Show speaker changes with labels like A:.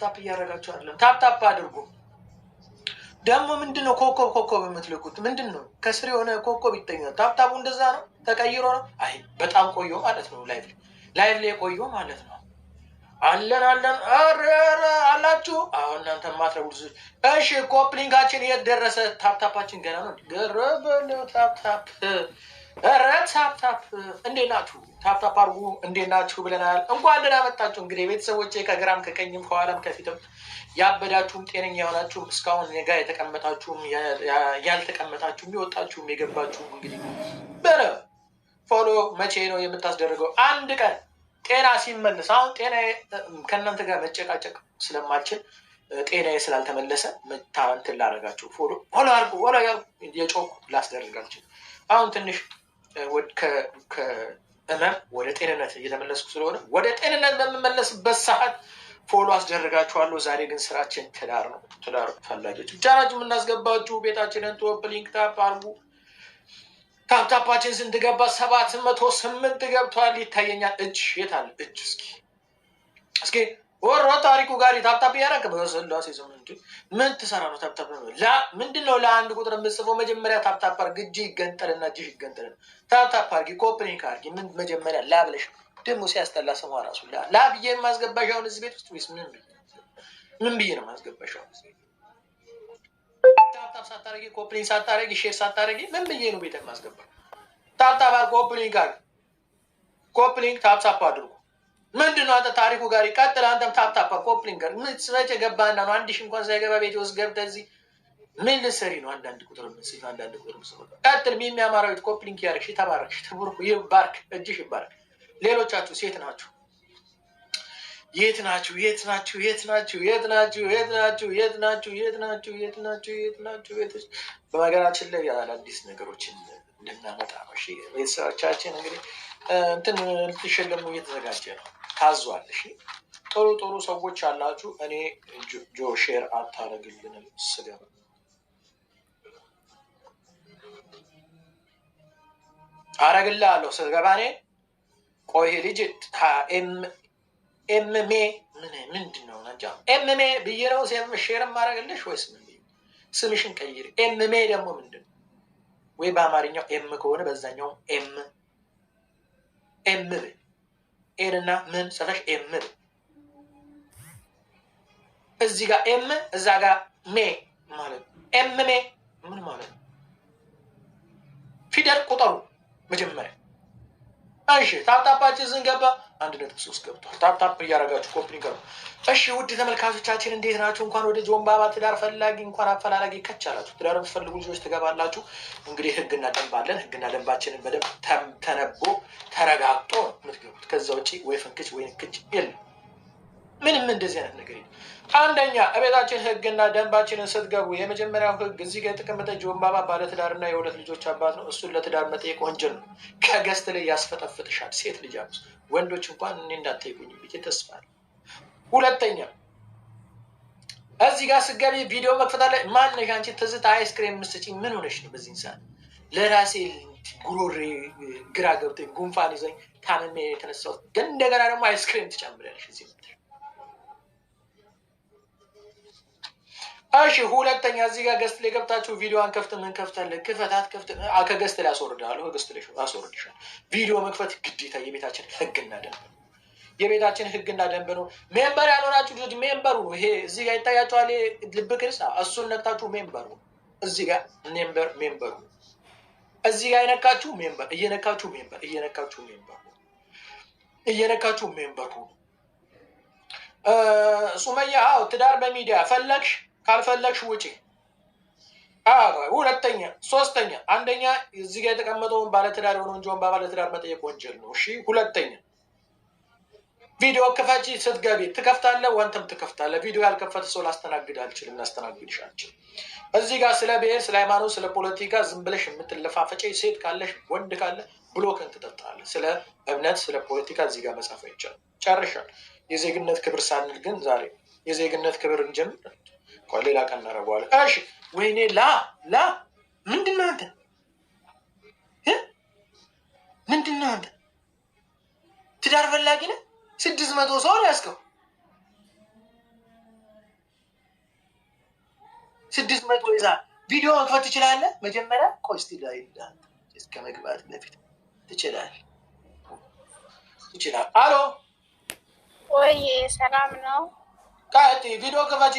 A: ታፕ እያደረጋችሁ አይደለም። ታፕ አድርጉ። ደግሞ ምንድነው ኮከብ የምትልኩት ምንድነው? ከስር የሆነ ኮከብ ይተኛል። ታፕ እንደዛ ነው ተቀይሮ ነው። አይ በጣም ቆዮ ማለት ነው። ላይቭ ላይ ቆዮ ማለት ነው። አለን አላችሁ። አሁን እናንተ ማትረቡ ልጆች። እሺ ኮፕሊንጋችን የት ደረሰ? ታፕታፓችን ገና ነው። ገረበለ ታፕ እንዴት ናችሁ? ታፕታፕ አድርጉ። እንዴት ናችሁ ብለናል። እንኳን ደህና መጣችሁ። እንግዲህ ቤተሰቦቼ ከግራም ከቀኝም ከኋላም ከፊትም ያበዳችሁም ጤነኛ የሆናችሁም እስካሁን ጋ የተቀመጣችሁም ያልተቀመጣችሁም የወጣችሁም የገባችሁም እንግዲህ ፎሎ መቼ ነው የምታስደርገው? አንድ ቀን ጤና ሲመለስ። አሁን ጤና ከእናንተ ጋር መጨቃጨቅ ስለማልችል ጤናዬ ስላልተመለሰ እንትን ላደርጋችሁ ፎሎ አድርጉ የጮኩ ላስደርጋችሁ። አሁን ትንሽ ከእመም ወደ ጤንነት እየተመለስኩ ስለሆነ ወደ ጤንነት በምመለስበት ሰዓት ፎሎ አስደርጋችኋለሁ። ዛሬ ግን ስራችን ትዳር ነው። ትዳር ፈላጊዎች ብቻ ናችሁ የምናስገባችሁ። ቤታችንን ቶፕ ሊንክ ታፕ አድርጉ። ታፕታፓችን ስንት ገባ? 708 ገብቷል። ይታየኛል። እጅ የት አለ? እጅ እስኪ ወሮ ታሪኩ ጋር ታፕታፕ እያደረግ በስላሴ ስምንት ምን ትሰራ ነው? ታፕታፕ ምንድን ነው? ለአንድ ቁጥር የምጽፈው መጀመሪያ ታፕታፕ አድርግ። እጅ ይገንጠልና እጅሽ ይገንጠልና ታፕታፕ አድርጊ። ኮፕሊንክ አድርጊ። ምን መጀመሪያ ላብለሽ ደግሞ ሲያስጠላ ስሟ ራሱ ላብዬ የማስገባሽ አሁን እዚህ ቤት ውስጥ ወይስ ምን ብዬ ነው የማስገባሽ አሁን እዚህ ቤት? ታፕታፕ ሳታረጊ ኮፕሊንግ ሳታረጊ ሼር ሳታረጊ ምን ብዬ ነው ቤት የማስገባሽ? ታፕታፕ አድርጎ ኮፕሊንግ ታፕታፕ አድርጉ። ምንድን ነው አንተ ታሪኩ ጋር ይቀጥል። አንተም ታፕታፕ ኮፕሊንግ ጋር ምን ስበጨ ገባና ነው? አንድ ሺህ እንኳን ሳይገባ ቤት ውስጥ ገብተህ እዚህ ምን ልትሰሪ ነው? አንዳንድ ቁጥር ምስል አንዳንድ ቁጥር ምስል ቀጥል። የሚያማራዊት ኮፕሊንግ ያደርግሽ ተባረክሽ ተብሩክ ይባርክ እጅሽ ይባርክ። ሌሎቻችሁ ሴት ናችሁ። የት ናችሁ? በሀገራችን ላይ አዳዲስ ነገሮችን እንድናመጣ ነው። እሺ ቤተሰቦቻችን እንግዲህ እንትን ልትሸለሙ እየተዘጋጀ ነው። ታዟል። እሺ ጥሩ ሰዎች አላችሁ። እኔ ጆ ሼር አታረግልንም ስገባ አረግልሃለሁ ስገባ እኔ ቆይ ልጅ ኤምሜ ምንድን ነው ነጃ ኤምሜ ብዬ ነው ሼርም ማድረግልሽ ወይስ ምን? ስምሽን ቀይሪ። ኤምሜ ደግሞ ምንድን ነው? ወይ በአማርኛው ኤም ከሆነ በዛኛው ኤም ኤንና ምን ሰፈሽ ኤም እዚህ ጋር ኤም እዛ ጋር ሜ ማለት ኤምሜ ምን ማለት ነው? ፊደል ቁጠሩ መጀመሪያ። እሺ ታፕታፓችን ስንገባ 1.3 ገብቷል። ታፕታፕ እያደረጋችሁ ኮምፕኒ ገሩ። እሺ ውድ ተመልካቾቻችን እንዴት ናችሁ? እንኳን ወደ ጆንባባ ትዳር ፈላጊ እንኳን አፈላላጊ ከቻላችሁ። ትዳር የምትፈልጉ ልጆች ትገባላችሁ። እንግዲህ ህግና ደንብ አለን። ህግና ደንባችንን በደንብ ተነቦ ተረጋግጦ የምትገቡት። ከዛ ውጭ ወይ ፍንክች ወይ ንክች የለም። ምንም እንደዚህ አይነት ነገር የለም። አንደኛ እቤታችን ህግና ደንባችንን ስትገቡ የመጀመሪያው ህግ እዚህ ጋር የተቀመጠ ጆንባባ ባለትዳርና የሁለት ልጆች አባት ነው። እሱን ለትዳር መጠየቅ ወንጀል ነው። ከገስት ላይ ያስፈጠፍጥሻል። ሴት ልጅ አሉ ወንዶች እንኳን እኔ እንዳትጠይቁኝ ብዬ ተስፋ አለ። ሁለተኛ እዚህ ጋር ስገቢ ቪዲዮ መክፈት አለ። ማነሽ አንቺ ትዝታ አይስክሬም ምስጭኝ ምን ሆነሽ ነው? በዚህ ሰዓት ለራሴ ጉሮሬ ግራ ገብቶኝ ጉንፋን ይዘኝ ታምሜ የተነሳሁት ግን እንደገና ደግሞ አይስክሬም ትጨምሪያለሽ እዚህ መጥተሽ። እሺ ሁለተኛ እዚህ ጋር ገስት ላይ ገብታችሁ ቪዲዮን ከፍት ምን ከፍታለህ? ክፈታት ከፍት ከገስት ላይ አስወርዳለሁ። ገስት ላይ አስወርድሻል። ቪዲዮ መክፈት ግዴታ የቤታችን ህግና ደንብ ነው። የቤታችን ህግና ደንብ ነው። ሜምበር ያልሆናችሁ ልጆች ሜምበሩ ይሄ እዚህ ጋር ይታያችኋል። ልብ ቅርጽ እሱን ነክታችሁ ሜምበሩ እዚህ ጋር ሜምበሩ እዚህ ጋር የነካችሁ ሜምበር እየነካችሁ ሜምበሩ ሱመያ ትዳር በሚዲያ ፈለግሽ ካልፈለግሽ ውጪ። ሁለተኛ ሶስተኛ አንደኛ እዚህ ጋር የተቀመጠውን ባለትዳር የሆነውን ጆንባባ ባለትዳር መጠየቅ ወንጀል ነው። እሺ ሁለተኛ ቪዲዮ ክፈቺ ስትገቢ ትከፍታለህ፣ ወንተም ትከፍታለህ። ቪዲዮ ያልከፈተ ሰው ላስተናግድ አልችልም፣ ላስተናግድሽ አልችልም። እዚህ ጋር ስለ ብሔር፣ ስለ ሃይማኖት፣ ስለ ፖለቲካ ዝም ብለሽ የምትለፋፈጪ ሴት ካለሽ ወንድ ካለ ብሎክን ትጠጣለህ። ስለ እምነት፣ ስለ ፖለቲካ እዚህ ጋር መጻፍ አይቻልም። ጨርሻል። የዜግነት ክብር ሳንል ግን ዛሬ የዜግነት ክብር እንጀምር። ሌላ ቀን እናደርገዋለን። እሺ ወይኔ ምንድን ነው አንተ? ምንድን ነው አንተ? ትዳር ፈላጊ ነህ? 600 ሰው ነው ያስከው 600 ይዛ ቪዲዮ መክፈት ትችላለህ። መጀመሪያ ቆስቲ ላይ እስከ መግባት በፊት ትችላለህ። አሎ
B: ወይ ሰላም ነው?
A: ቃቲ ቪዲዮ ክፈቺ